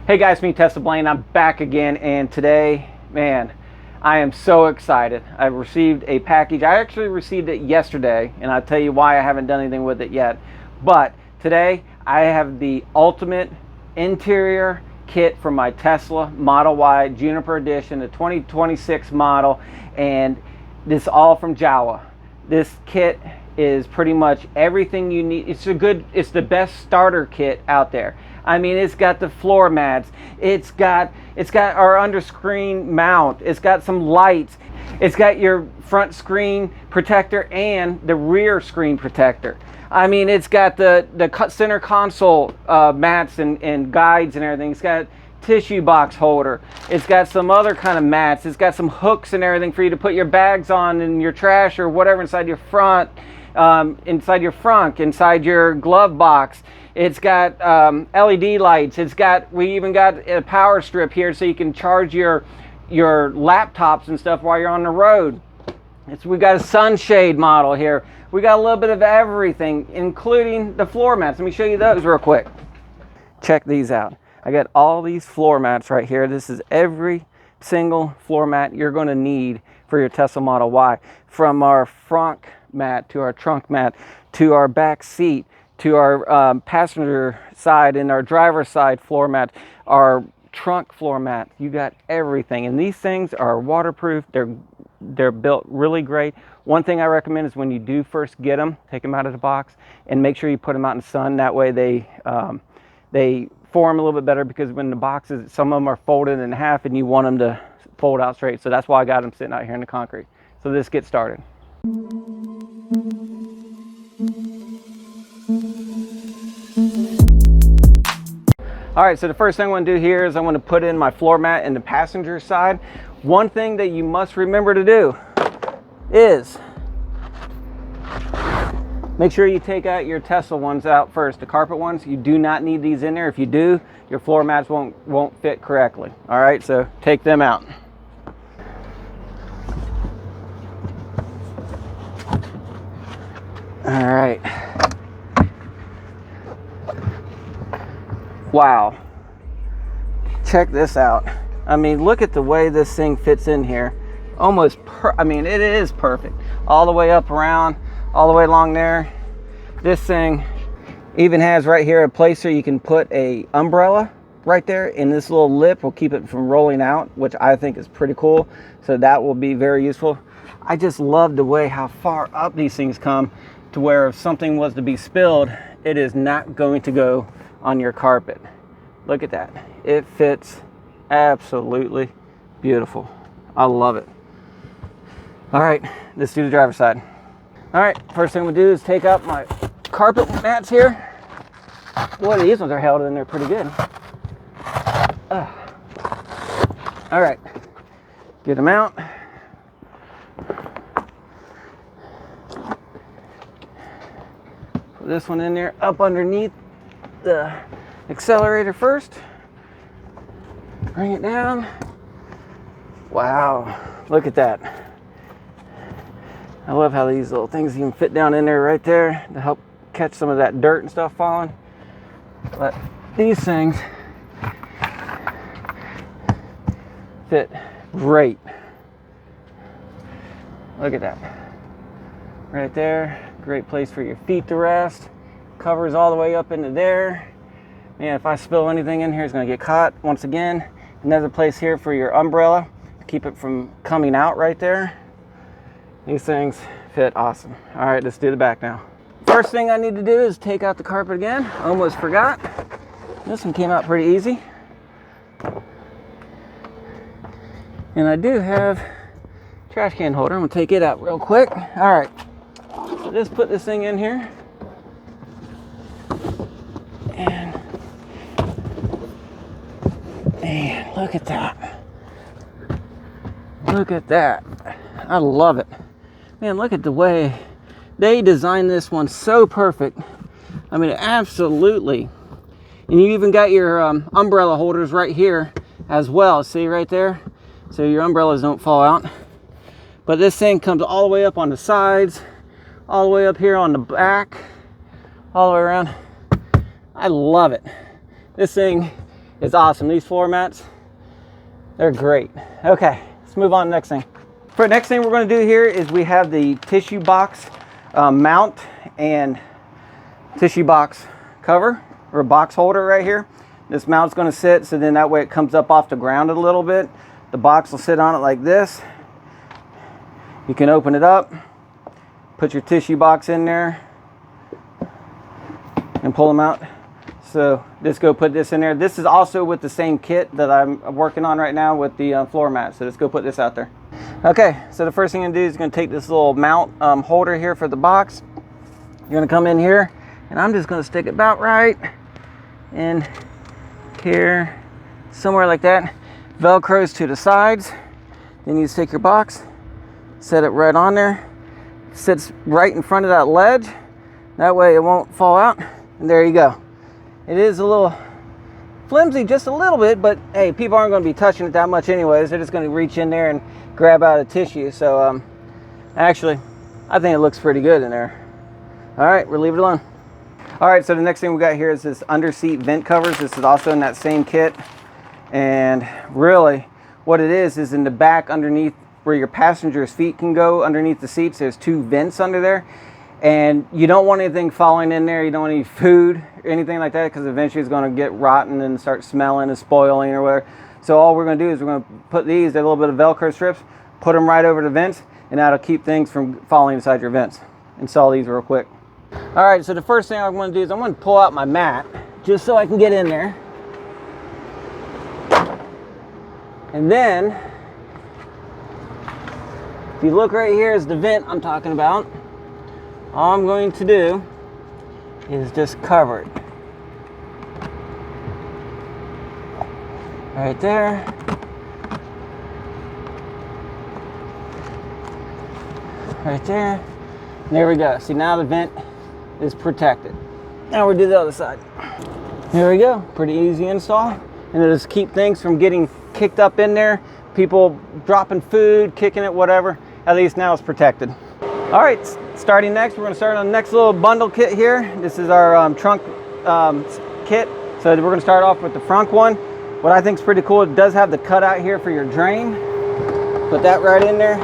Hey guys, me Tesla Blaine. I'm back again, and today, man, I am so excited. I received a package. I actually received it yesterday, and I'll tell you why I haven't done anything with it yet. But today, I have the ultimate interior kit for my Tesla Model Y Juniper Edition, the 2026 model, and this all from Jawa. This kit is pretty much everything you need. It's the best starter kit out there. I mean, it's got the floor mats, it's got our under screen mount, it's got some lights, it's got your front screen protector and the rear screen protector. I mean, it's got the center console mats and guides and everything. It's got tissue box holder. It's got some other kind of mats. It's got some hooks and everything for you to put your bags on and your trash or whatever inside your front, inside your glove box. It's got LED lights. We even got a power strip here so you can charge your laptops and stuff while you're on the road. We got a Sunshade model here. We got a little bit of everything, including the floor mats. Let me show you those real quick. Check these out. I got all these floor mats right here. This is every single floor mat you're going to need for your Tesla Model Y. From our front mat to our trunk mat to our back seat to our passenger side and our driver's side floor mat, our trunk floor mat. You got everything. And these things are waterproof. They're built really great. One thing I recommend is when you do first get them, take them out of the box and make sure you put them out in the sun. That way they form a little bit better, because when the boxes, some of them are folded in half and you want them to fold out straight. So that's why I got them sitting out here in the concrete. So let's get started. All right, so the first thing I want to do here is I want to put in my floor mat in the passenger side. One thing that you must remember to do is make sure you take out your Tesla ones out first. The carpet ones, you do not need these in there. If you do, your floor mats won't fit correctly. All right, so take them out. All right. Wow. Check this out. I mean, look at the way this thing fits in here. I mean, it is perfect. All the way up around, all the way along there. This thing even has right here a place where you can put a umbrella right there, and this little lip will keep it from rolling out, which I think is pretty cool. So that will be very useful. I just love the way how far up these things come, to where if something was to be spilled, it is not going to go on your carpet. Look at that. It fits absolutely beautiful. I love it. All right, let's do the driver's side. All right, first thing we'll do is take out my carpet mats here. Boy, these ones are held in there pretty good. All right, get them out. Put this one in there, up underneath the accelerator first. Bring it down. Wow, look at that. I love how these little things even fit down in there right there to help catch some of that dirt and stuff falling. But these things fit great. Look at that. Right there. Great place for your feet to rest. Covers all the way up into there. Man, if I spill anything in here, it's going to get caught. Once again, another place here for your umbrella to keep it from coming out right there. These things fit awesome. All right, let's do the back now. First thing I need to do is take out the carpet again. Almost forgot. This one came out pretty easy. And I do have a trash can holder. I'm gonna take it out real quick. All right, so just put this thing in here. And man, look at that. Look at that. I love it. Man, look at the way they designed this one, so perfect. I mean, absolutely. And you even got your umbrella holders right here as well. See right there? So your umbrellas don't fall out. But this thing comes all the way up on the sides, all the way up here on the back, all the way around. I love it. This thing is awesome. These floor mats, they're great. Okay, let's move on to the next thing. For the next thing we're going to do here is we have the tissue box mount and tissue box cover, or box holder right here. This mount's going to sit, so then that way it comes up off the ground a little bit. The box will sit on it like this. You can open it up, put your tissue box in there, and pull them out. So just go put this in there. This is also with the same kit that I'm working on right now with the floor mat. So let's go put this out there. Okay, so the first thing I'm gonna do is gonna take this little mount holder here for the box. You're gonna come in here, and I'm just gonna stick it about right in here, somewhere like that. Velcros to the sides. Then you just take your box, set it right on there. It sits right in front of that ledge. That way it won't fall out. And there you go. It is a little flimsy, just a little bit, but hey, people aren't going to be touching it that much anyways. They're just going to reach in there and grab out a tissue. So actually, I think it looks pretty good in there. All right, we'll leave it alone. All right, so the next thing we got here is this under seat vent covers. This is also in that same kit. And really, what it is in the back underneath where your passenger's feet can go underneath the seats, there's two vents under there. And you don't want anything falling in there. You don't want any food or anything like that, because eventually it's going to get rotten and start smelling and spoiling or whatever. So all we're going to do is we're going to put these, a little bit of Velcro strips, put them right over the vents, and that'll keep things from falling inside your vents. Install these real quick. All right, so the first thing I'm going to do is I'm going to pull out my mat just so I can get in there. And then, if you look right here is the vent I'm talking about. All I'm going to do is just cover it. Right there. Right there. There we go. See, now the vent is protected. Now we'll do the other side. There we go. Pretty easy install. And it'll just keep things from getting kicked up in there. People dropping food, kicking it, whatever. At least now it's protected. All right, starting next, we're going to start on the next little bundle kit here. This is our trunk kit. So we're going to start off with the front one. What I think is pretty cool, it does have the cutout here for your drain. Put that right in there.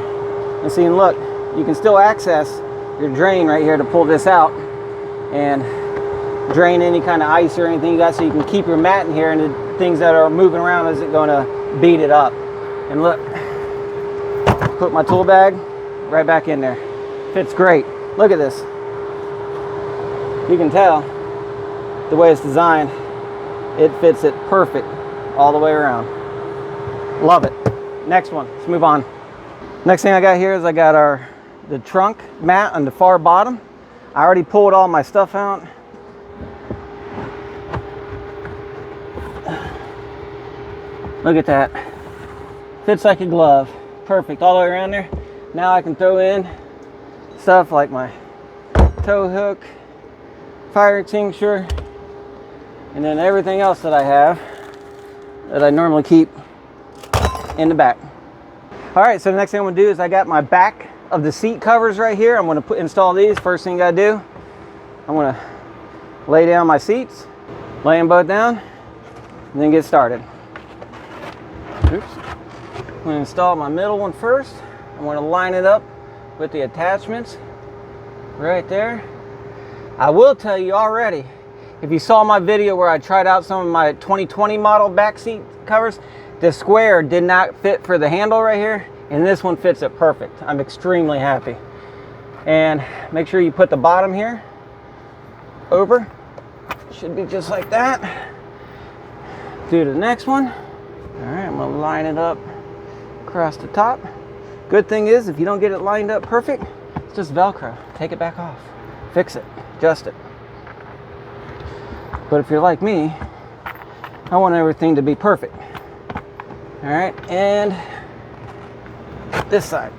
And see, and look, you can still access your drain right here to pull this out and drain any kind of ice or anything you got, so you can keep your mat in here, and the things that are moving around isn't going to beat it up. And look, put my tool bag right back in there. Fits great. Look at this. You can tell the way it's designed, it fits it perfect all the way around. Love it. Next one, let's move on. Next thing I got here is I got the trunk mat on the far bottom. I already pulled all my stuff out. Look at that. Fits like a glove. Perfect all the way around there. Now I can throw in stuff like my tow hook, fire extinguisher, and then everything else that I have that I normally keep in the back. All right, so the next thing I'm gonna do is I got my back of the seat covers right here. I'm gonna install these. First thing I do, I'm gonna lay down my seats, lay them both down, and then get started. Oops. I'm gonna install my middle one first. I'm gonna line it up with the attachments right there. I will tell you already, if you saw my video where I tried out some of my 2020 model back seat covers, the square did not fit for the handle right here, and this one fits it perfect. I'm extremely happy. And make sure you put the bottom here over. Should be just like that. Do the next one. All right, I'm gonna line it up across the top. Good thing is, if you don't get it lined up perfect, it's just Velcro. Take it back off. Fix it. Adjust it. But if you're like me, I want everything to be perfect. All right, and this side.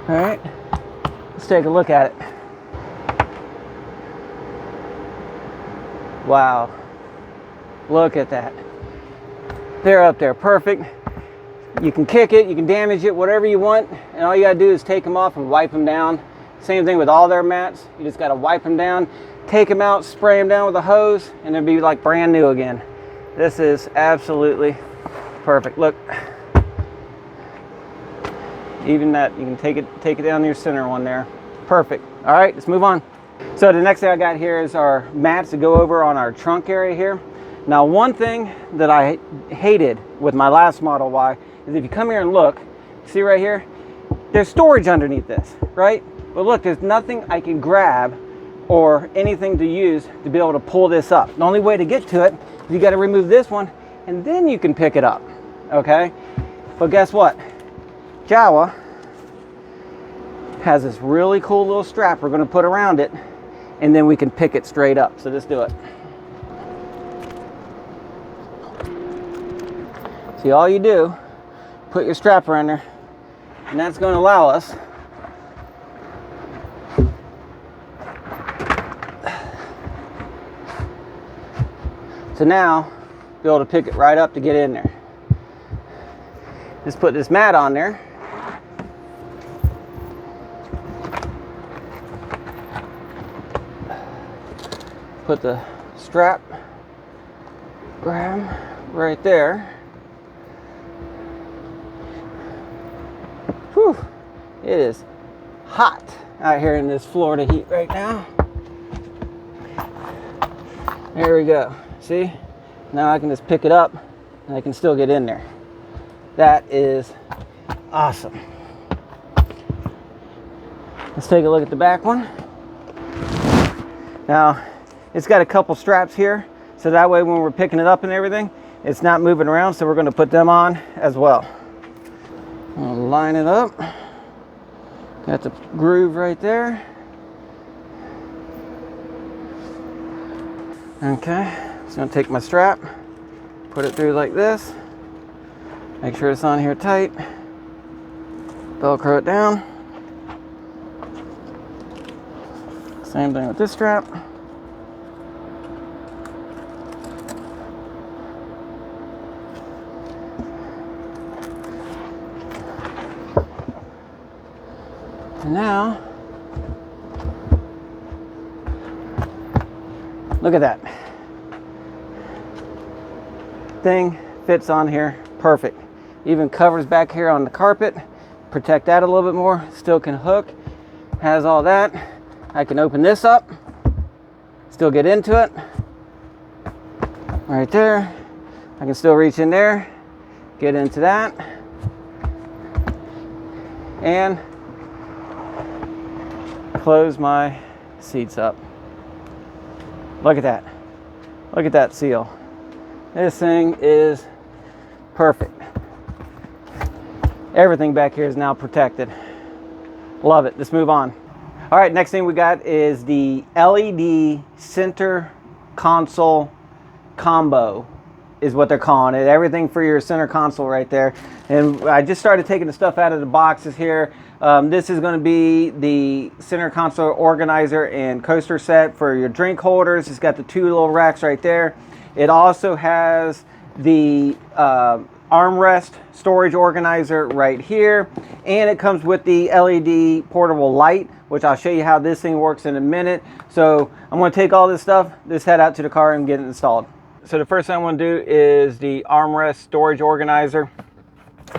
All right, let's take a look at it. Wow, look at that. They're up there, perfect. You can kick it, you can damage it, whatever you want, and all you gotta do is take them off and wipe them down. Same thing with all their mats. You just gotta wipe them down, take them out, spray them down with a hose, and they'll be like brand new again. This is absolutely perfect. Look, even that, you can take it down to your center one there. Perfect. All right, let's move on. So the next thing I got here is our mats to go over on our trunk area here. Now, one thing that I hated with my last Model Y is if you come here and look, see right here, there's storage underneath this, right? But look, there's nothing I can grab or anything to use to be able to pull this up. The only way to get to it is you got to remove this one and then you can pick it up, okay? But guess what? Jowua has this really cool little strap we're going to put around it, and then we can pick it straight up. So let's do it. See, all you do, put your strap around there, and that's going to allow us to now be able to pick it right up to get in there. Just put this mat on there. Put the strap grab right there. Whew, it is hot out here in this Florida heat right now. There we go. See? Now I can just pick it up and I can still get in there. That is awesome. Let's take a look at the back one. Now, it's got a couple straps here, so that way when we're picking it up and everything, it's not moving around, so we're going to put them on as well. I'll line it up. Got the groove right there. Okay, just going to take my strap, put it through like this. Make sure it's on here tight. Velcro it down. Same thing with this strap. And now, look at that. Thing fits on here perfect. Even covers back here on the carpet. Protect that a little bit more. Still can hook. Has all that. I can open this up. Still get into it. Right there. I can still reach in there. Get into that. And close my seats up. Look at that. Look at that seal. This thing is perfect. Everything back here is now protected. Love it. Let's move on. All right, next thing we got is the LED center console combo is what they're calling it. Everything for your center console right there. And I just started taking the stuff out of the boxes here. This is going to be the center console organizer and coaster set for your drink holders. It's got the two little racks right there. It also has the armrest storage organizer right here, and it comes with the LED portable light, which I'll show you how this thing works in a minute. So I'm going to take all this stuff, just head out to the car and get it installed. So the first thing I want to do is the armrest storage organizer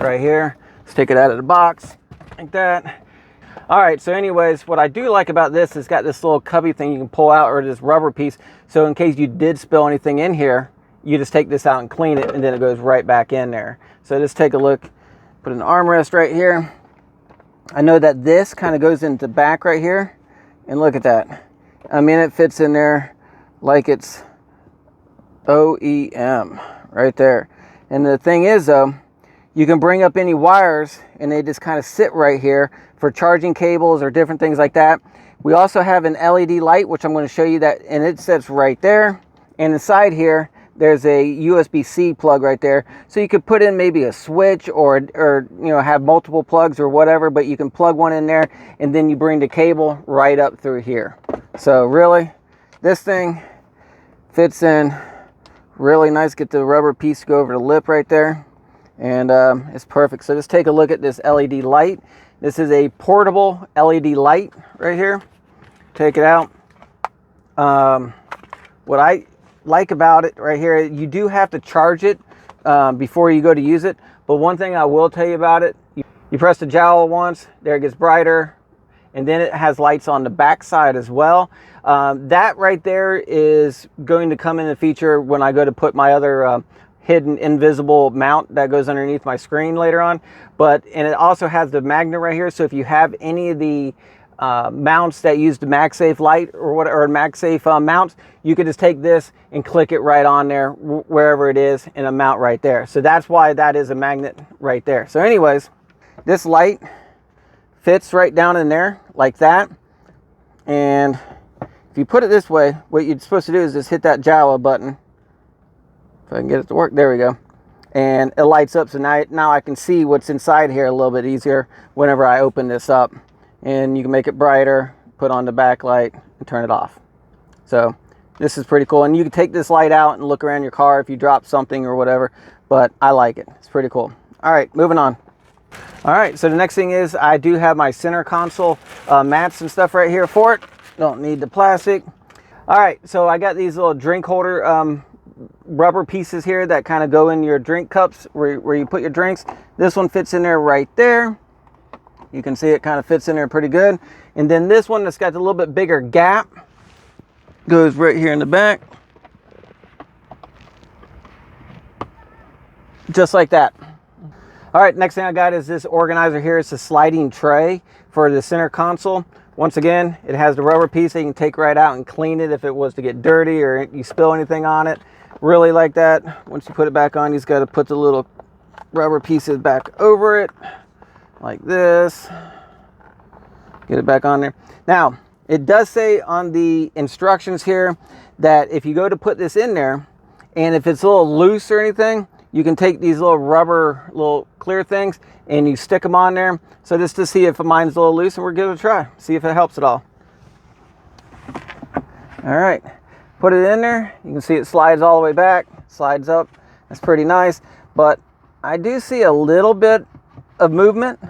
right here. Let's take it out of the box like that. All right, so anyways, what I do like about this is got this little cubby thing you can pull out, or this rubber piece, so in case you did spill anything in here, you just take this out and clean it, and then it goes right back in there. So just take a look. Put an armrest right here. I know that this kind of goes into the back right here, and look at that. I mean, it fits in there like it's OEM right there. And the thing is though, you can bring up any wires and they just kind of sit right here for charging cables or different things like that. We also have an LED light, which I'm going to show you that, and it sits right there. And inside here, there's a USB-C plug right there. So you could put in maybe a switch or you know, have multiple plugs or whatever, but you can plug one in there and then you bring the cable right up through here. So really, this thing fits in really nice. Get the rubber piece to go over the lip right there. and it's perfect. So just take a look at this LED light. This is a portable LED light right here. Take it out. What I like about it right here, you do have to charge it before you go to use it. But one thing I will tell you about it, you press the Jowua once, there it gets brighter, and then it has lights on the back side as well. That right there is going to come in the feature when I go to put my other hidden invisible mount that goes underneath my screen later on. And it also has the magnet right here, so if you have any of the mounts that use the MagSafe light or whatever, or MagSafe mounts, you can just take this and click it right on there wherever it is in a mount right there. So that's why that is a magnet right there. So anyways, this light fits right down in there like that, and if you put it this way, what you're supposed to do is just hit that Jowua button. If I can get it to work, there we go. And it lights up, so now I can see what's inside here a little bit easier whenever I open this up. And you can make it brighter, put on the backlight, and turn it off. So this is pretty cool. And you can take this light out and look around your car if you drop something or whatever, but I like it. It's pretty cool. All right, moving on. All right, so the next thing is I do have my center console mats and stuff right here for it. Don't need the plastic. All right, so I got these little drink holder rubber pieces here that kind of go in your drink cups where you put your drinks. This one fits in there right there. You can see it kind of fits in there pretty good. And then this one that's got a little bit bigger gap goes right here in the back. Just like that. All right, next thing I got is this organizer here. It's a sliding tray for the center console. Once again, it has the rubber piece that you can take right out and clean it if it was to get dirty or you spill anything on it. Really like that. Once you put it back on, you just got to put the little rubber pieces back over it like this. Get it back on there. Now, it does say on the instructions here that if you go to put this in there, and if it's a little loose or anything, you can take these little rubber, little clear things, and you stick them on there. So just to see if mine's a little loose, and we'll give it a try. See if it helps at all. All right, put it in there. You can see it slides all the way back, slides up. That's pretty nice. But I do see a little bit of movement.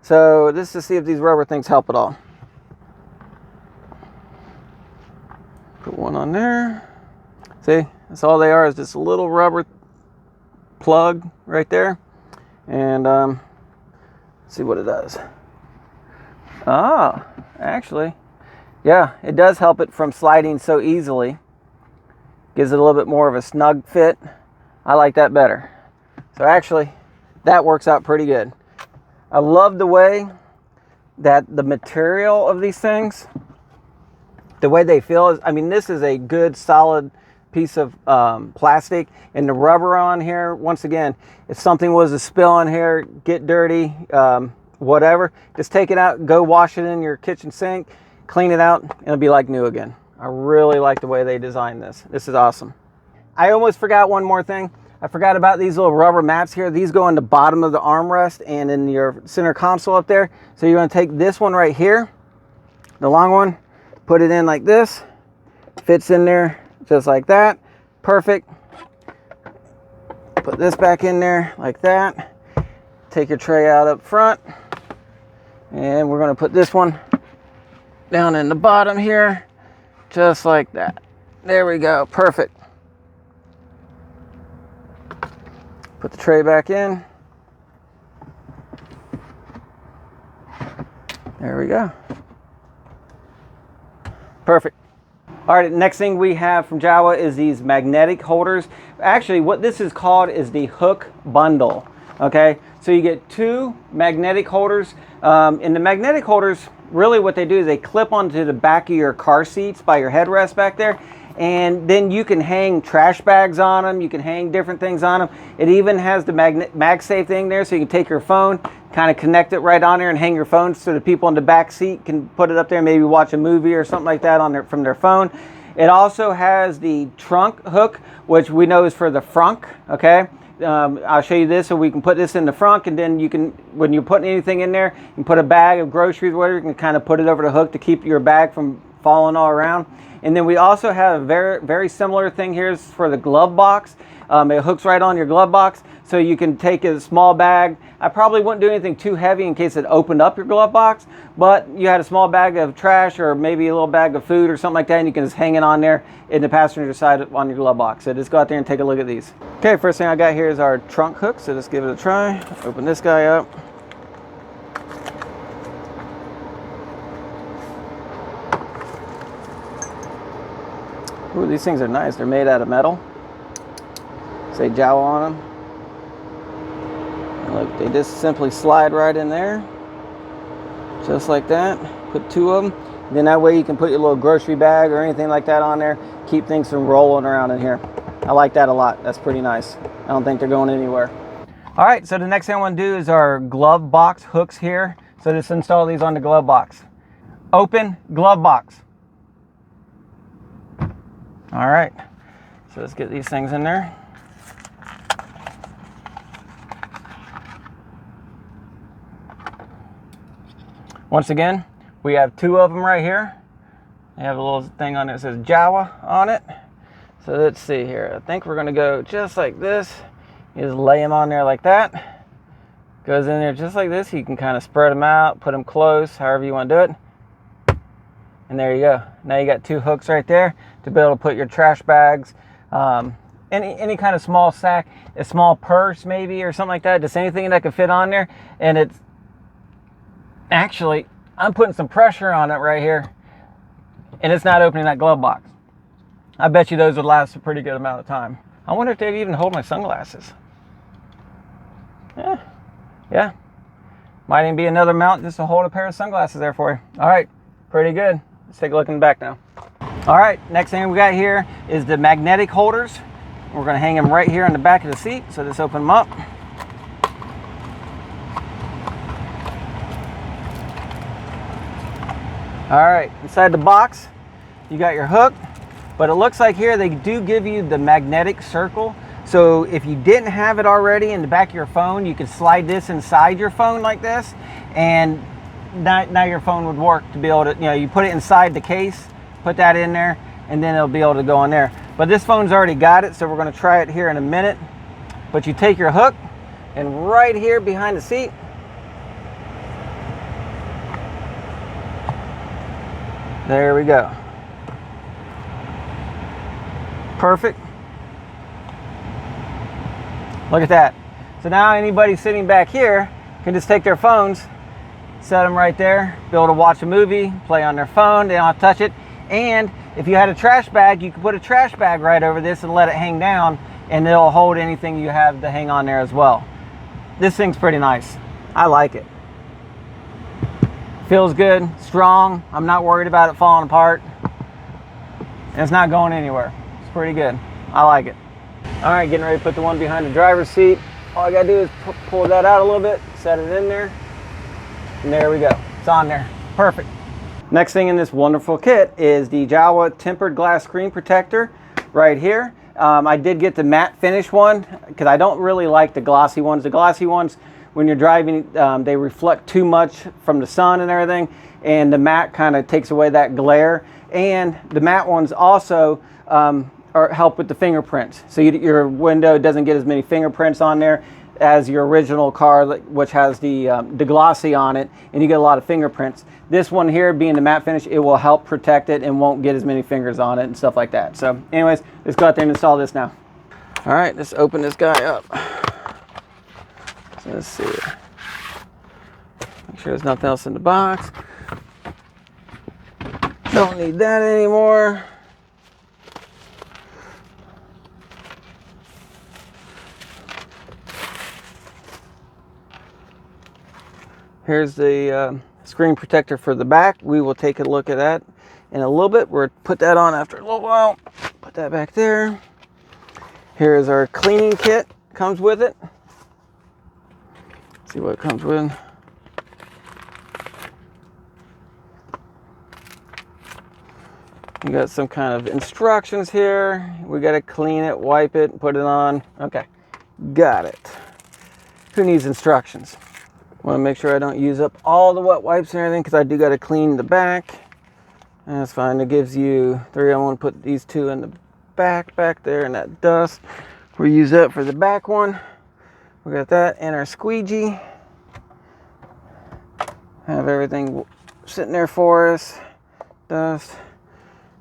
So just to see if these rubber things help at all. Put one on there. See, that's all they are, is just a little rubber plug right there. And see what it does. Ah, actually, yeah, it does help it from sliding so easily. Gives it a little bit more of a snug fit. I like that better. So actually, that works out pretty good. I love the way that the material of these things, the way they feel is, I mean, this is a good solid piece of plastic, and the rubber on here, once again, if something was to spill on here, get dirty, whatever, just take it out, go wash it in your kitchen sink, clean it out, and it'll be like new again. I really like the way they designed this. This is awesome. I almost forgot one more thing. I forgot about these little rubber mats here. These go in the bottom of the armrest and in your center console up there. So you're going to take this one right here, the long one, put it in like this, fits in there just like that. Perfect. Put this back in there like that. Take your tray out up front, and we're going to put this one down in the bottom here, just like that. There we go. Perfect. Put the tray back in. There we go. Perfect. All right, next thing we have from Jowua is these magnetic holders. Actually, what this is called is the hook bundle. Okay, so you get two magnetic holders. And the magnetic holders, really what they do is they clip onto the back of your car seats by your headrest back there. And then you can hang trash bags on them. You can hang different things on them. It even has the MagSafe thing there, so you can take your phone, kind of connect it right on there and hang your phone so the people in the back seat can put it up there, maybe watch a movie or something like that on from their phone. It also has the trunk hook, which we know is for the frunk, okay? I'll show you this, so we can put this in the frunk, and then you can, when you're putting anything in there, you can put a bag of groceries, whatever, you can kind of put it over the hook to keep your bag from falling all around. And then we also have a very similar thing here for the glove box. It hooks right on your glove box, so you can take a small bag. I probably wouldn't do anything too heavy in case it opened up your glove box, but you had a small bag of trash or maybe a little bag of food or something like that, and you can just hang it on there in the passenger side on your glove box. So just go out there and take a look at these. Okay, first thing I got here is our trunk hook, so let's give it a try. Open this guy up. Ooh, these things are nice. They're made out of metal. Say Jawa on them. And look, they just simply slide right in there. Just like that. Put 2 of them. And then that way you can put your little grocery bag or anything like that on there. Keep things from rolling around in here. I like that a lot. That's pretty nice. I don't think they're going anywhere. All right, so the next thing I want to do is our glove box hooks here. So just install these on the glove box. Open glove box. All right, so let's get these things in there. Once again, we have 2 of them right here. They have a little thing on it that says Jawa on it. So let's see here. I think we're gonna go just like this. You just lay them on there like that. Goes in there just like this. You can kind of spread them out, put them close, however you want to do it. And there you go. Now you got 2 hooks right there to be able to put your trash bags, any kind of small sack, a small purse maybe or something like that. Just anything that can fit on there. And it's actually, I'm putting some pressure on it right here, and it's not opening that glove box. I bet you those would last a pretty good amount of time. I wonder if they'd even hold my sunglasses. Yeah. Might even be another mount just to hold a pair of sunglasses there for you. All right, pretty good. Let's take a look in the back now. All right, next thing we got here is the magnetic holders. We're gonna hang them right here on the back of the seat. So just open them up. All right, inside the box, you got your hook, but it looks like here they do give you the magnetic circle. So if you didn't have it already in the back of your phone, you could slide this inside your phone like this, and now your phone would work to be able to, you put it inside the case, put that in there, and then it'll be able to go in there. But this phone's already got it, so we're gonna try it here in a minute. But you take your hook, and right here behind the seat, there we go. Perfect. Look at that. So now anybody sitting back here can just take their phones, set them right there, be able to watch a movie, play on their phone, they don't have to touch it. And if you had a trash bag, you can put a trash bag right over this and let it hang down, and it'll hold anything you have to hang on there as well. This thing's pretty nice. I like it. Feels good, strong. I'm not worried about it falling apart. And it's not going anywhere. It's pretty good. I like it. All right, getting ready to put the one behind the driver's seat. All I gotta do is pull that out a little bit, set it in there, and there we go. It's on there. Perfect. Next thing in this wonderful kit is the Jowua tempered glass screen protector right here. I did get the matte finish one because I don't really like the glossy ones. The glossy ones, when you're driving, they reflect too much from the sun and everything, and the matte kind of takes away that glare. And the matte ones also help with the fingerprints, so your window doesn't get as many fingerprints on there as your original car, which has the glossy on it, and you get a lot of fingerprints. This one here, being the matte finish, it will help protect it and won't get as many fingers on it and stuff like that. So anyways, let's go out there and install this now. All right, let's open this guy up. So let's see. Make sure there's nothing else in the box. Don't need that anymore. Here's the screen protector for the back. We will take a look at that in a little bit. We'll put that on after a little while. Put that back there. Here's our cleaning kit. Comes with it. Let's see what it comes with. You got some kind of instructions here. We got to clean it, wipe it, put it on. Okay, got it. Who needs instructions? Want to make sure I don't use up all the wet wipes and everything, because I do got to clean the back. And that's fine. It gives you 3. I want to put these 2 in the back there in that dust. We'll use that for the back one. We got that and our squeegee. Have everything sitting there for us. Dust.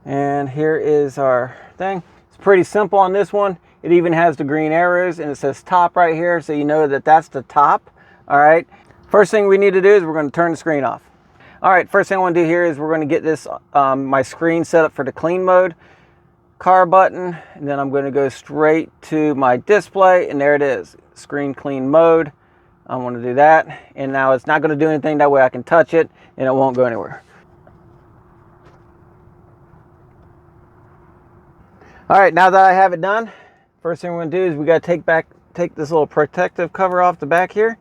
And here is our thing. It's pretty simple on this one. It even has the green arrows and it says top right here, so you know that that's the top. All right. First thing we need to do is we're going to turn the screen off. All right, first thing I want to do here is we're going to get this my screen set up for the clean mode. Car button, and then I'm going to go straight to my display, and there it is, screen clean mode. I want to do that, and now it's not going to do anything. That way I can touch it and it won't go anywhere. All right, now that I have it done, first thing we're going to do is we got to take this little protective cover off the back here.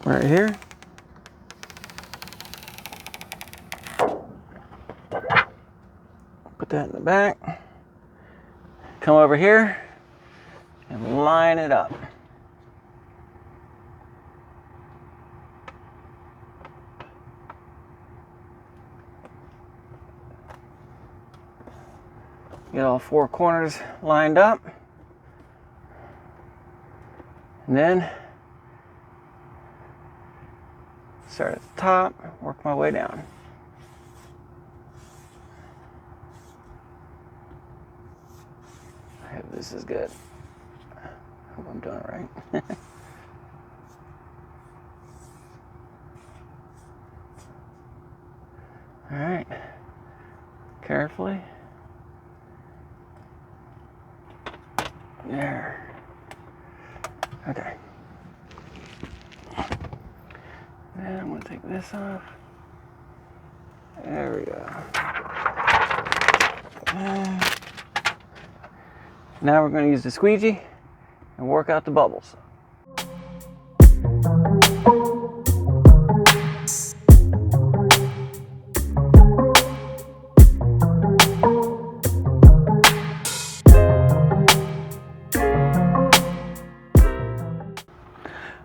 Right here. Put that in the back. Come over here and line it up. Get all 4 corners lined up. And then start at the top, work my way down. I hope this is good. I hope I'm doing it right. All right, carefully. There. Okay. And I'm going to take this off. There we go. Now we're going to use the squeegee and work out the bubbles.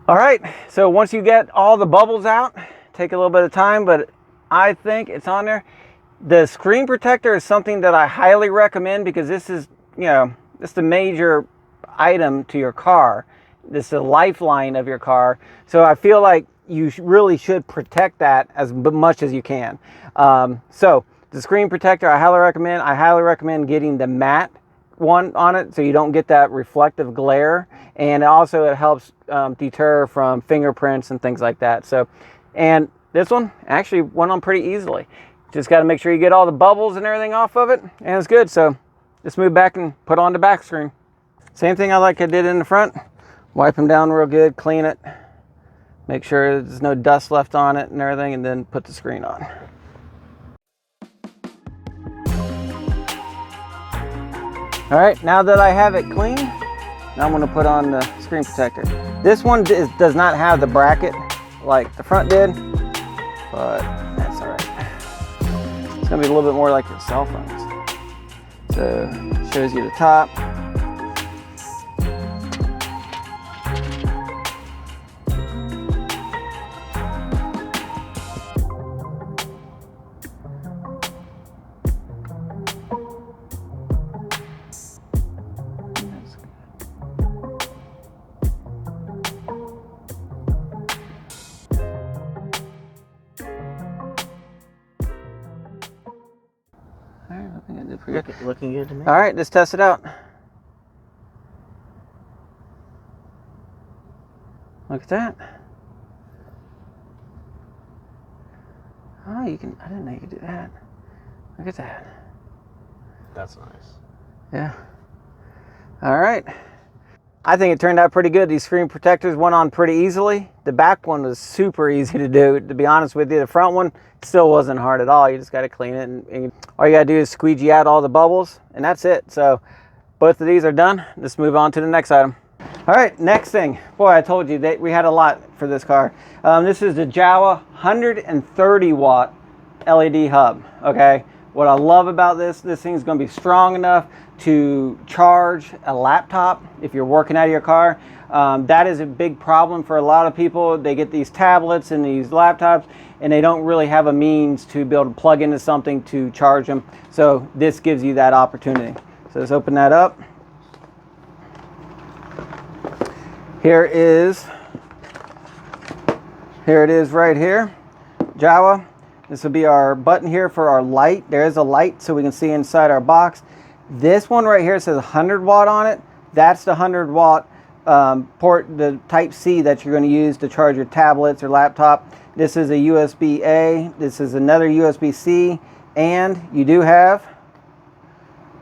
All right, so once you get all the bubbles out, take a little bit of time, but I think it's on there. The screen protector is something that I highly recommend because this is, you know, this is the major item to your car. This is the lifeline of your car. So I feel like you really should protect that as much as you can. So the screen protector, I highly recommend. I highly recommend getting the matte one on it so you don't get that reflective glare, and also it helps deter from fingerprints and things like that. So, and this one actually went on pretty easily. Just got to make sure you get all the bubbles and everything off of it, and it's good. So just move back and put on the back screen. Same thing I did in the front. Wipe them down real good, clean it, make sure there's no dust left on it and everything, and then put the screen on. All right, now that I have it clean, now I'm going to put on the screen protector. This one does not have the bracket like the front did, but that's all right. It's going to be a little bit more like your cell phones. So it shows you the top. Looking good to me. All right, let's test it out. Look at that. Oh, you can, I didn't know you could do that. Look at that. That's nice. Yeah. All right. I think it turned out pretty good. These screen protectors went on pretty easily. The back one was super easy to do, to be honest with you. The front one still wasn't hard at all. You just got to clean it, and all you got to do is squeegee out all the bubbles, and that's it. So both of these are done. Let's move on to the next item. All right, next thing. Boy, I told you that we had a lot for this car. This is the Jowua 130 watt LED hub, okay? What I love about this thing is going to be strong enough to charge a laptop if you're working out of your car. That is a big problem for a lot of people. They get these tablets and these laptops and they don't really have a means to be able to plug into something to charge them. So this gives you that opportunity. So let's open that up. Here it is right here, Jowua. This will be our button here for our light. There is a light so we can see inside our box. This one right here says 100 watt on it. That's the 100 watt port, the type C that you're going to use to charge your tablets or laptop. This is a USB-A. This is another USB-C. And you do have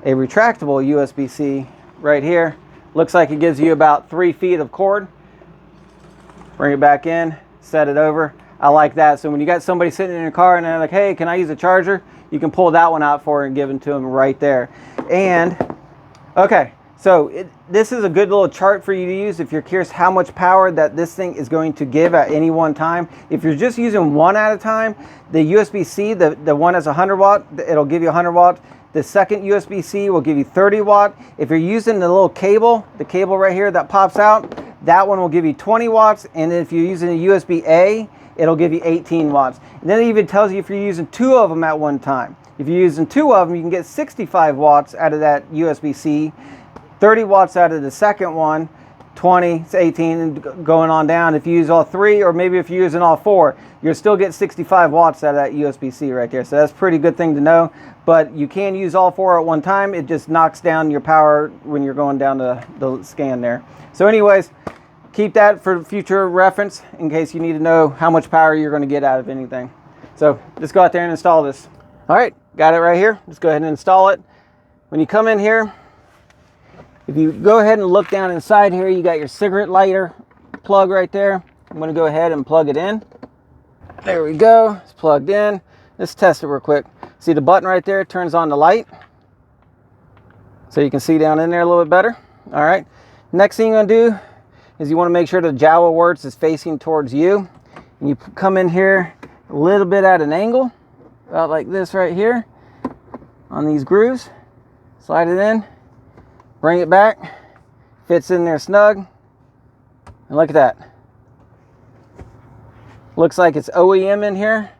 a retractable USB-C right here. Looks like it gives you about 3 feet of cord. Bring it back in, set it over. I like that. So when you got somebody sitting in your car and they're like, hey, can I use a charger? You can pull that one out for it and give it to them right there. And, okay, so this is a good little chart for you to use if you're curious how much power that this thing is going to give at any one time. If you're just using one at a time, the USB-C, the one that's 100 watt, it'll give you 100 watts. The second USB-C will give you 30 watt. If you're using the little cable, the cable right here that pops out, that one will give you 20 watts. And if you're using a USB-A, it'll give you 18 watts. And then it even tells you if you're using 2 of them at one time. If you're using 2 of them, you can get 65 watts out of that USB-C, 30 watts out of the second one, 20, 18, and going on down. If you use all 3, or maybe if you're using all 4, you'll still get 65 watts out of that USB-C right there. So that's a pretty good thing to know. But you can use all 4 at one time. It just knocks down your power when you're going down the scan there. So anyways, keep that for future reference in case you need to know how much power you're going to get out of anything. So let's go out there and install this. All right, got it right here. Let's go ahead and install it. When you come in here, if you go ahead and look down inside here, you got your cigarette lighter plug right there. I'm going to go ahead and plug it in. There we go. It's plugged in. Let's test it real quick. See the button right there turns on the light. So you can see down in there a little bit better. All right. Next thing you're going to do is you want to make sure the Jowua words is facing towards you. And you come in here a little bit at an angle, about like this right here on these grooves. Slide it in, bring it back, fits in there snug. And look at that. Looks like it's OEM in here.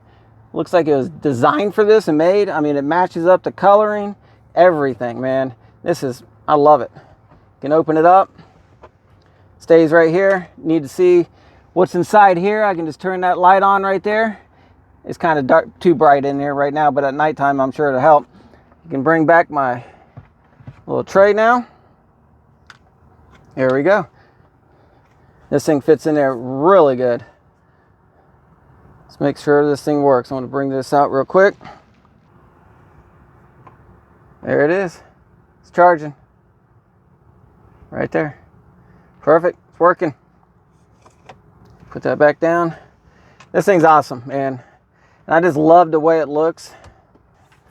Looks like it was designed for this and made. I mean, it matches up the coloring, everything, man. This is, I love it. You can open it up. Stays right here. Need to see what's inside here. I can just turn that light on right there. It's kind of dark, too bright in here right now, but at nighttime I'm sure it'll help. You can bring back my little tray now. Here we go. This thing fits in there really good. Let's make sure this thing works. I want to bring this out real quick. There it is. It's charging. Right there. Perfect. It's working. Put that back down. This thing's awesome, man. And I just love the way it looks.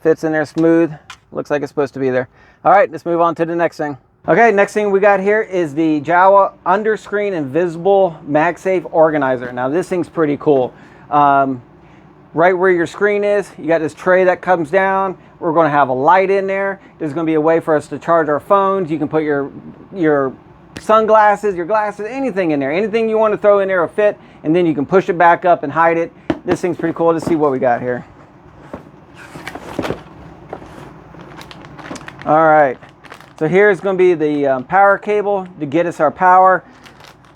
Fits in there smooth. Looks like it's supposed to be there. All right, let's move on to the next thing. Okay, next thing we got here is the Jowua Underscreen Invisible MagSafe Organizer. Now this thing's pretty cool. Right where your screen is, you got this tray that comes down. We're going to have a light in there. There's going to be a way for us to charge our phones. You can put your sunglasses, your glasses, anything in there. Anything you want to throw in there will fit, and then you can push it back up and hide it. This thing's pretty cool. Let's see what we got here. All right, so here's going to be the power cable to get us our power.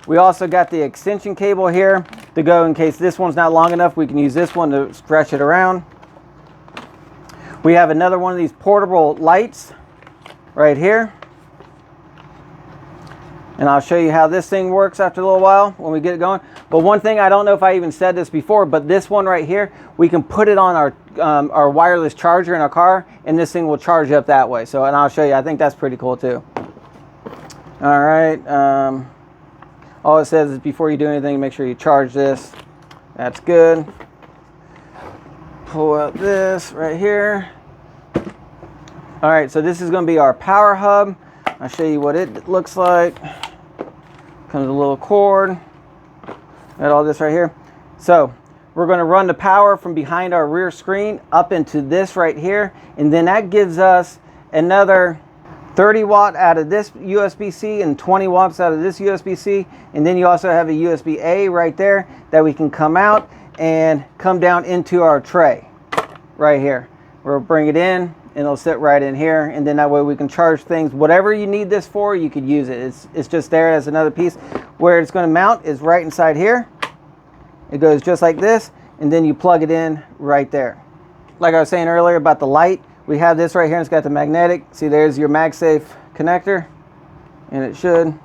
We also got the extension cable here to go in case this one's not long enough. We can use this one to stretch it around. We have another one of these portable lights right here. And I'll show you how this thing works after a little while when we get it going. But one thing, I don't know if I even said this before, but this one right here, we can put it on our wireless charger in our car, and this thing will charge up that way. So, and I'll show you. I think that's pretty cool too. All right. All it says is before you do anything, make sure you charge this. That's good. Pull out this right here. All right, so this is going to be our power hub. I'll show you what it looks like. Comes a little cord. Got all this right here. So we're going to run the power from behind our rear screen up into this right here, and then that gives us another 30 watt out of this USB-C and 20 watts out of this USB-C, and then you also have a USB-A right there that we can come out and come down into our tray right here. We'll bring it in and it'll sit right in here, and then that way we can charge things. Whatever you need this for, you could use it. It's just there as another piece. Where it's going to mount is right inside here. It goes just like this, and then you plug it in right there. Like I was saying earlier about the light, we have this right here, and it's got the magnetic. See, there's your MagSafe connector, and it should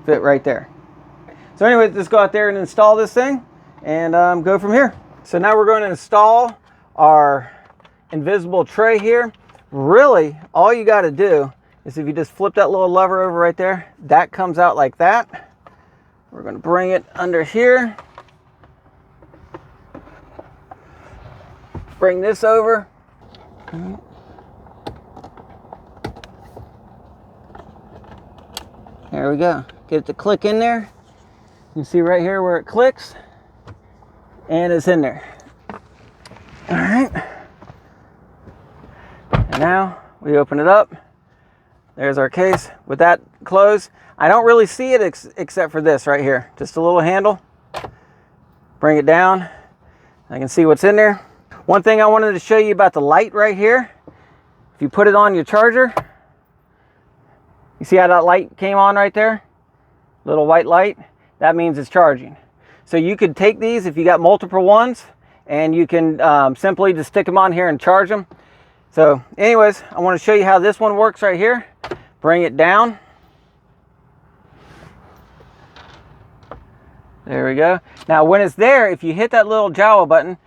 fit right there. So anyway, let's go out there and install this thing and go from here. So now we're going to install our invisible tray here. Really, all you got to do is if you just flip that little lever over right there, that comes out like that. We're going to bring it under here. Bring this over. There we go. Get it to click in there. You can see right here where it clicks, and it's in there. All right. And now we open it up. There's our case. With that closed, I don't really see it except for this right here. Just a little handle. Bring it down. I can see what's in there. One thing I wanted to show you about the light right here. If you put it on your charger, you see how that light came on right there? Little white light. That means it's charging. So you could take these if you got multiple ones, and you can simply just stick them on here and charge them. So anyways, I want to show you how this one works right here. Bring it down. There we go. Now when it's there, if you hit that little Jowua button,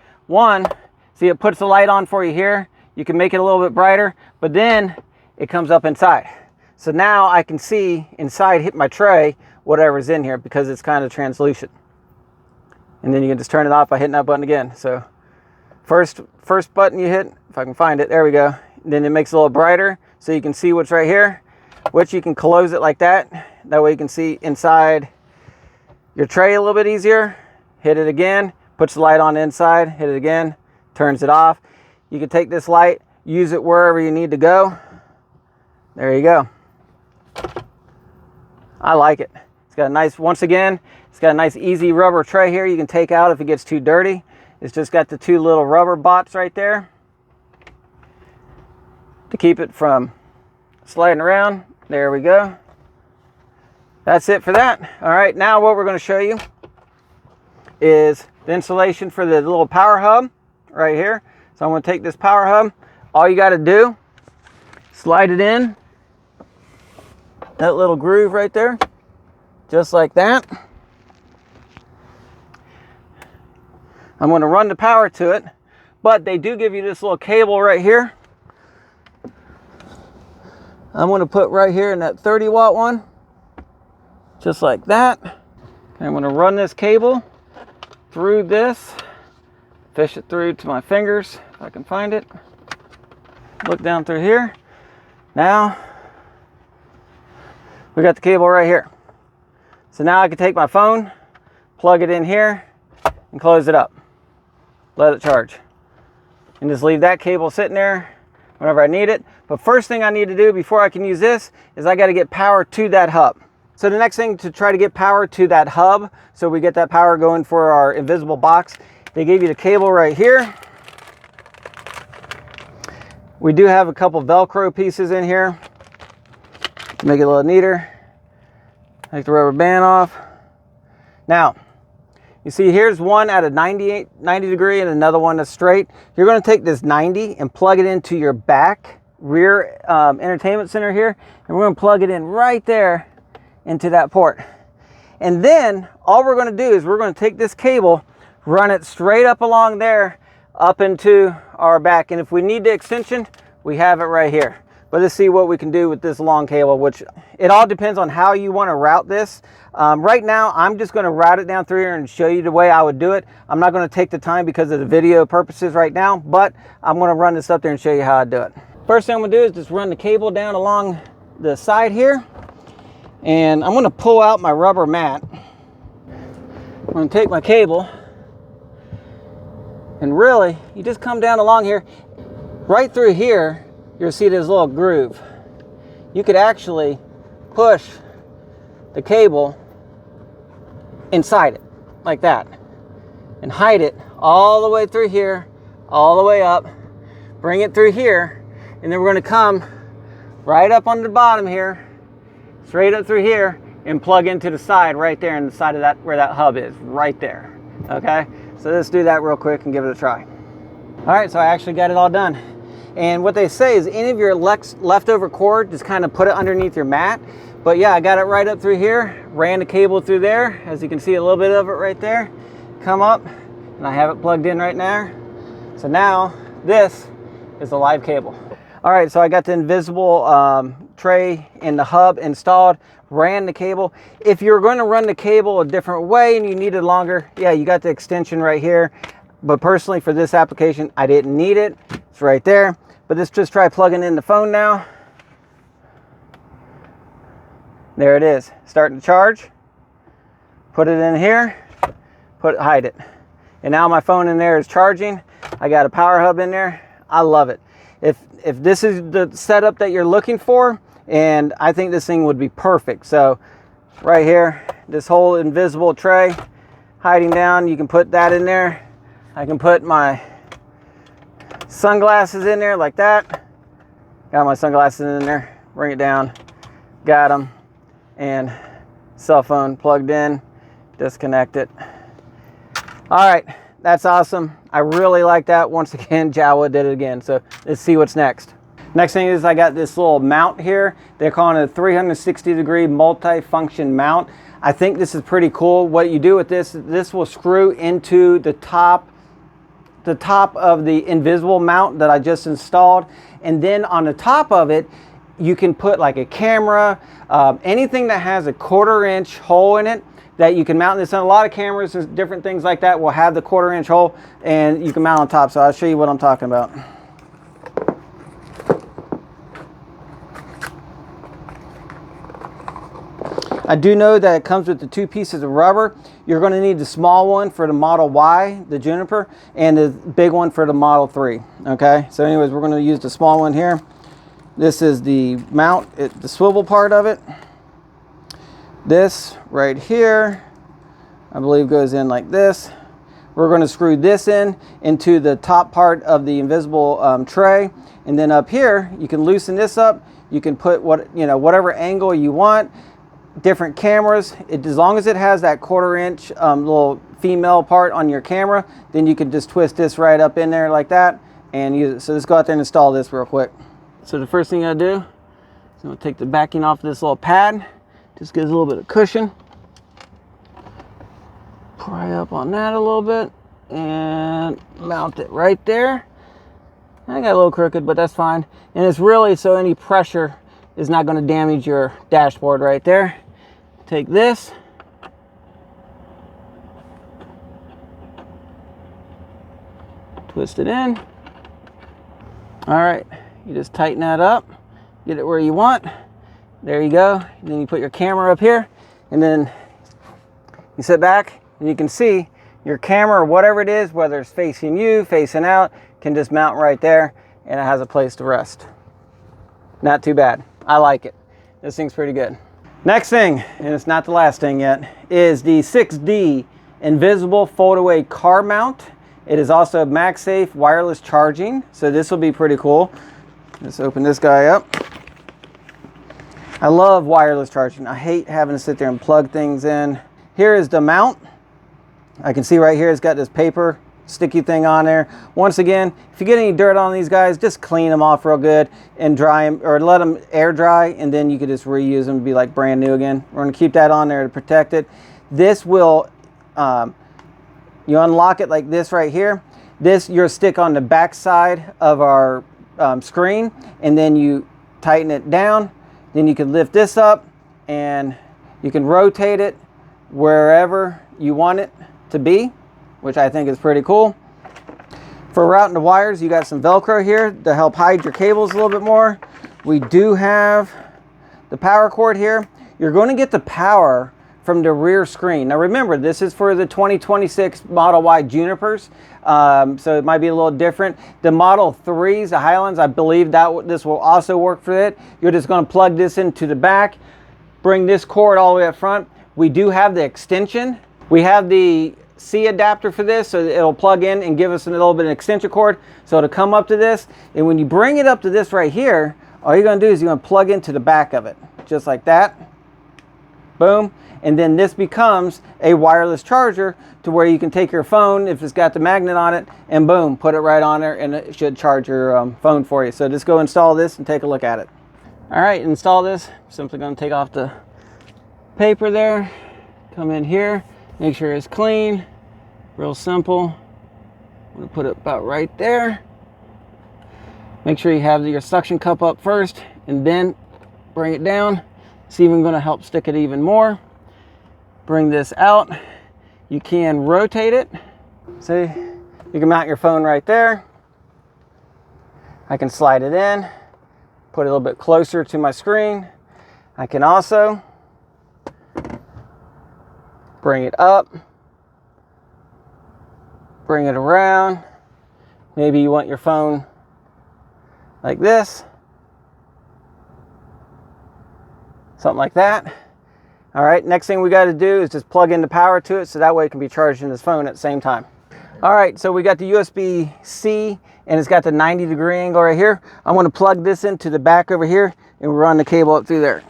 see it puts the light on for you here. You can make it a little bit brighter, but then it comes up inside. So now I can see inside, hit my tray, whatever's in here, because it's kind of translucent. And then you can just turn it off by hitting that button again. So first button you hit, if I can find it, there we go. Then it makes it a little brighter so you can see what's right here, which you can close it like that. That way you can see inside your tray a little bit easier. Hit it again, puts the light on the inside, hit it again, turns it off. You can take this light, use it wherever you need to go. There you go. I like it. It's got a nice, once again, it's got a nice easy rubber tray here you can take out if it gets too dirty. It's just got the two little rubber bots right there to keep it from sliding around. There we go. That's it for that. All right, now what we're going to show you is the installation for the little power hub right here. So I'm going to take this power hub. All you got to do, slide it in that little groove right there, just like that. I'm going to run the power to it, but they do give you this little cable right here. I'm going to put right here in that 30 watt one, just like that. And I'm going to run this cable through this, fish it through to my fingers if I can find it. Look down through here. Now we got the cable right here. So now I can take my phone, plug it in here, and close it up. Let it charge. And just leave that cable sitting there whenever I need it. But first thing I need to do before I can use this is I got to get power to that hub. So the next thing to try to get power to that hub, so we get that power going for our invisible box, they gave you the cable right here. We do have a couple Velcro pieces in here to make it a little neater. Take the rubber band off. Now, you see here's one at a 90 degree and another one that's straight. You're going to take this 90 and plug it into your back rear entertainment center here, and we're going to plug it in right there into that port. And then all we're going to do is we're going to take this cable, run it straight up along there, up into our back. And if we need the extension, we have it right here. But let's see what we can do with this long cable, which it all depends on how you want to route this. Right now, I'm just going to route it down through here and show you the way I would do it. I'm not going to take the time because of the video purposes right now, but I'm going to run this up there and show you how I do it. First thing I'm going to do is just run the cable down along the side here. And I'm going to pull out my rubber mat. I'm going to take my cable And really, you just come down along here. Right through here, you'll see this little groove. You could actually push the cable inside it, like that, and hide it all the way through here, all the way up, bring it through here, and then we're going to come right up on the bottom here, straight up through here, and plug into the side right there, in the side of that, where that hub is, right there. Okay, so let's do that real quick and give it a try. All right, so I actually got it all done. And what they say is any of your leftover cord, just kind of put it underneath your mat. But yeah, I got it right up through here, ran the cable through there. As you can see, a little bit of it right there. Come up, and I have it plugged in right now. So now this is the live cable. All right, so I got the invisible tray and the hub installed, ran the cable. If you're going to run the cable a different way and you need it longer, yeah, you got the extension right here. But personally, for this application, I didn't need it. It's right there. But let's just try plugging in the phone now. There it is, starting to charge. Put it in here, hide it. And now my phone in there is charging. I got a power hub in there. I love it. If this is the setup that you're looking for, and I think this thing would be perfect. So right here, this whole invisible tray hiding down, you can put that in there. I can put my sunglasses in there like that. Got my sunglasses in there, bring it down, got them, and cell phone plugged in, disconnect it. All right, that's awesome. I really like that. Once again, Jowua did it again. So let's see what's next. Next thing is I got this little mount here. They're calling it a 360-degree multi-function mount. I think this is pretty cool. What you do with this will screw into the top of the invisible mount that I just installed. And then on the top of it, you can put like a camera, anything that has a 1/4-inch hole in it that you can mount this on. A lot of cameras and different things like that will have the 1/4-inch hole, and you can mount on top. So I'll show you what I'm talking about. I do know that it comes with the 2 pieces of rubber. You're going to need the small one for the Model Y, the Juniper, and the big one for the Model 3. Okay, so anyways, we're going to use the small one here. This is the mount, the swivel part of it. This right here, I believe, goes in like this. We're going to screw this into the top part of the invisible tray, and then up here you can loosen this up. You can put whatever angle you want. Different cameras. As long as it has that 1/4-inch little female part on your camera, then you can just twist this right up in there like that and use it. So let's go out there and install this real quick. So the first thing I do is I'm going to take the backing off this little pad. Just gives a little bit of cushion. Pry up on that a little bit and mount it right there. I got a little crooked, but that's fine. And it's really so any pressure is not going to damage your dashboard right there. Take this, twist it in. All right, you just tighten that up, get it where you want. There you go. And then you put your camera up here, and then you sit back and you can see your camera or whatever it is, whether it's facing you, facing out, can just mount right there, and it has a place to rest. Not too bad. I like it. This thing's pretty good. Next thing, and it's not the last thing yet, is the 6D invisible fold-away car mount. It is also MagSafe wireless charging, so this will be pretty cool. Let's open this guy up. I love wireless charging. I hate having to sit there and plug things in. Here is the mount. I can see right here it's got this paper sticky thing on there. Once again, if you get any dirt on these guys, just clean them off real good and dry them, or let them air dry, and then you could just reuse them to be like brand new again. We're going to keep that on there to protect it. This will, you unlock it like this right here. This, your stick on the back side of our screen, and then you tighten it down. Then you can lift this up and you can rotate it wherever you want it to be, which I think is pretty cool. For routing the wires, you got some Velcro here to help hide your cables a little bit more. We do have the power cord here. You're going to get the power from the rear screen. Now remember, this is for the 2026 Model Y Junipers, so it might be a little different. The Model 3s, the Highlands, I believe that this will also work for it. You're just going to plug this into the back, bring this cord all the way up front. We do have the extension. We have the C adapter for this, so it'll plug in and give us a little bit of extension cord. So it'll come up to this, and when you bring it up to this right here, all you're going to do is you're going to plug into the back of it, just like that. Boom. And then this becomes a wireless charger to where you can take your phone, if it's got the magnet on it, and boom, put it right on there, and it should charge your phone for you. So just go install this and take a look at it. All right, install this. Simply going to take off the paper there. Come in here, make sure it's clean. Real simple. I'm going to put it about right there. Make sure you have your suction cup up first, and then bring it down. It's even going to help stick it even more. Bring this out. You can rotate it. See, you can mount your phone right there. I can slide it in, put it a little bit closer to my screen. I can also bring it up, bring it around. Maybe you want your phone like this, something like that. All right, next thing we got to do is just plug in the power to it, so that way it can be charged in this phone at the same time. All right, so we got the USB-C, and it's got the 90-degree angle right here. I'm going to plug this into the back over here and run the cable up through there.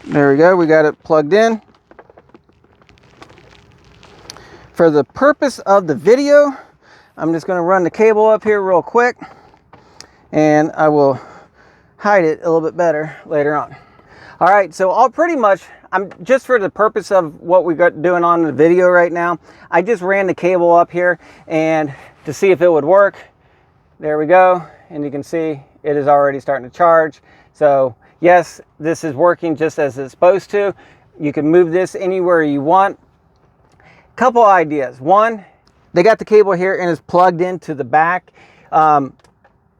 There we go, we got it plugged in. For the purpose of the video, I'm just going to run the cable up here real quick, and I will hide it a little bit better later on. All right, so I'll pretty much, I'm just for the purpose of what we got doing on the video right now, I just ran the cable up here and to see if it would work. There we go, and you can see it is already starting to charge. So yes, this is working just as it's supposed to. You can move this anywhere you want. Couple ideas. One, they got the cable here and it's plugged into the back.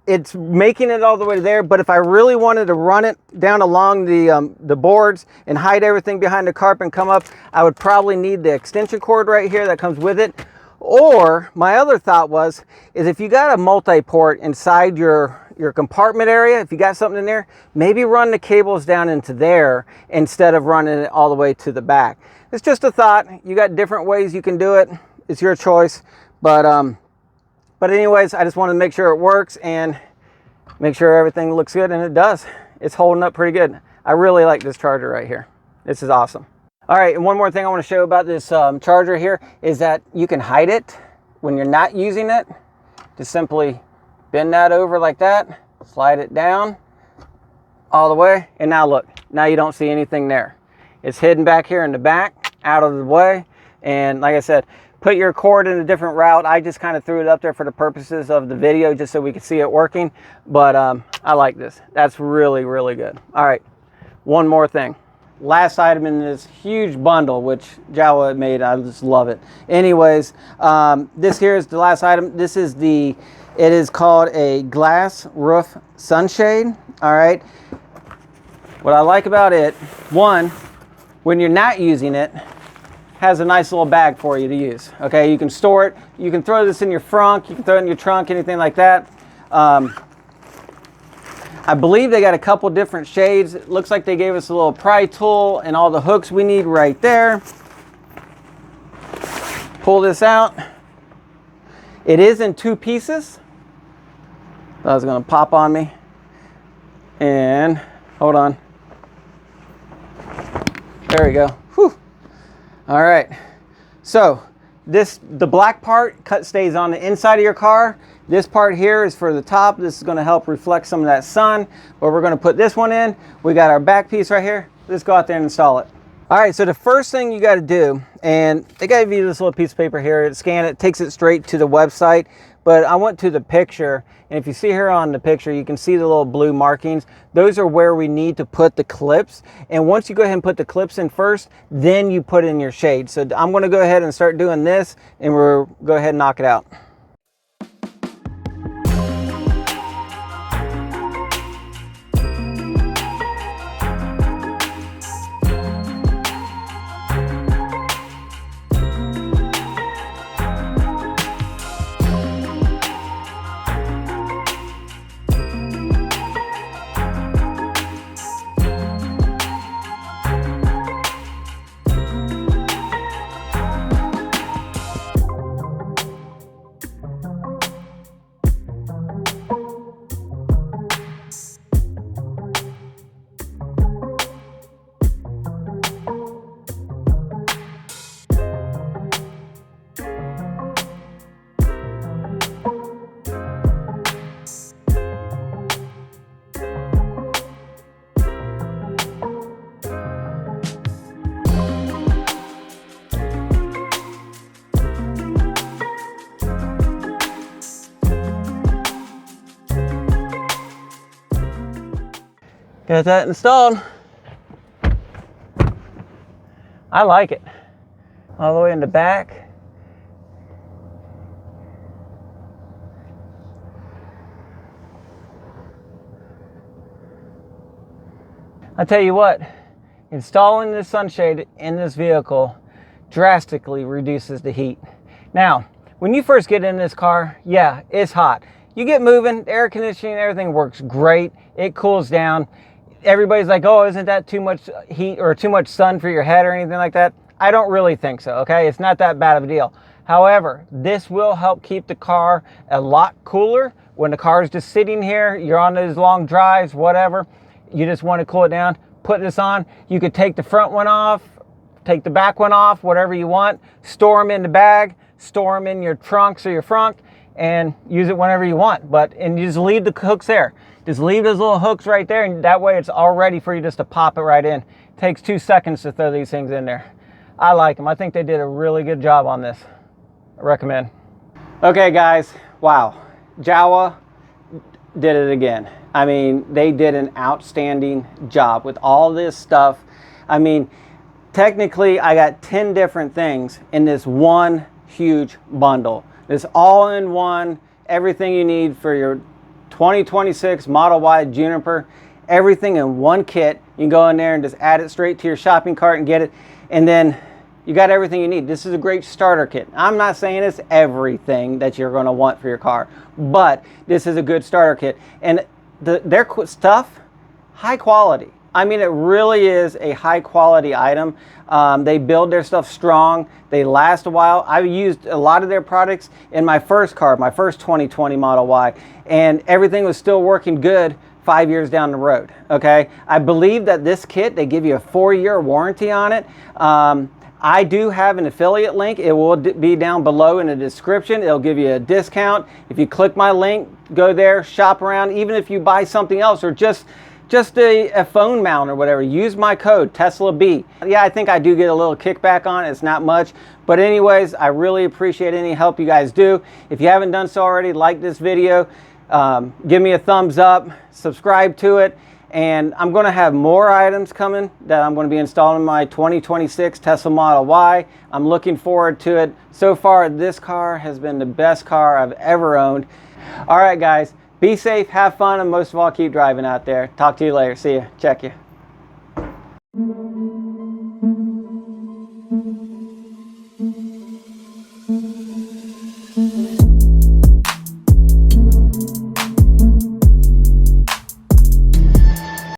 It's making it all the way there, but if I really wanted to run it down along the boards and hide everything behind the carpet and come up, I would probably need the extension cord right here that comes with it. Or my other thought is if you got a multi-port inside your compartment area, if you got something in there, maybe run the cables down into there instead of running it all the way to the back. It's just a thought. You got different ways you can do it. It's your choice. But anyways, I just want to make sure it works and make sure everything looks good, and it does. It's holding up pretty good. I really like this charger right here. This is awesome. All right, and one more thing I want to show about this charger here is that you can hide it when you're not using it. Just simply bend that over like that, slide it down all the way, and now look, now you don't see anything there. It's hidden back here in the back, out of the way, and like I said, put your cord in a different route. I just kind of threw it up there for the purposes of the video just so we could see it working, but I like this. That's really, really good. All right, one more thing. Last item in this huge bundle, which Jawa made, I just love it. Anyways, this here is the last item. This is it is called a glass roof sunshade. All right, what I like about it, one, when you're not using it, has a nice little bag for you to use. Okay, you can store it. You can throw this in your frunk. You can throw it in your trunk, anything like that. I believe they got a couple different shades. It looks like they gave us a little pry tool and all the hooks we need right there. Pull this out. It is in 2 pieces. That was going to pop on me. And hold on. There we go. Whew. All right. So the black part stays on the inside of your car. This part here is for the top. This is going to help reflect some of that sun. But we're going to put this one in. We got our back piece right here. Let's go out there and install it. All right, so the first thing you got to do, and they gave you this little piece of paper here, scan it, takes it straight to the website. But I went to the picture, and if you see here on the picture, you can see the little blue markings. Those are where we need to put the clips. And once you go ahead and put the clips in first, then you put in your shade. So I'm going to go ahead and start doing this, and we'll go ahead and knock it out. Got that installed. I like it. All the way in the back. I tell you what, installing this sunshade in this vehicle drastically reduces the heat. Now, when you first get in this car, yeah, it's hot. You get moving, air conditioning, everything works great. It cools down. Everybody's like, oh, isn't that too much heat or too much sun for your head or anything like that? I don't really think so, okay? It's not that bad of a deal. However, this will help keep the car a lot cooler. When the car is just sitting here, you're on those long drives, whatever, you just want to cool it down, put this on. You could take the front one off, take the back one off, whatever you want, store them in the bag, store them in your trunks or your frunk, and use it whenever you want. And you just leave the hooks there. Just leave those little hooks right there, and that way it's all ready for you just to pop it right in. It takes 2 seconds to throw these things in there. I like them. I think they did a really good job on this. I recommend. Okay guys, wow. Jawa did it again. I mean, they did an outstanding job with all this stuff. I mean, technically I got 10 different things in this one huge bundle. This all-in-one, everything you need for your 2026 Model Y Juniper, everything in one kit. You can go in there and just add it straight to your shopping cart and get it, and then you got everything you need. This is a great starter kit. I'm not saying it's everything that you're going to want for your car, but this is a good starter kit. And their stuff, high quality. I mean, it really is a high quality item. They build their stuff strong. They last a while. I've used a lot of their products in my first car, my first 2020 Model Y, and everything was still working good 5 years down the road, okay? I believe that this kit, they give you a 4-year warranty on it. I do have an affiliate link. It will be down below in the description. It'll give you a discount. If you click my link, go there, shop around. Even if you buy something else or just a phone mount or whatever, use my code TESLAB. Yeah, I think I do get a little kickback on it. It's not much, but anyways, I really appreciate any help you guys do. If you haven't done so already, like this video, give me a thumbs up, subscribe to it, and I'm going to have more items coming that I'm going to be installing in my 2026 Tesla Model Y. I'm looking forward to it. So far, this car has been the best car I've ever owned. All right, guys. Be safe, have fun, and most of all, keep driving out there. Talk to you later. See you. Check you.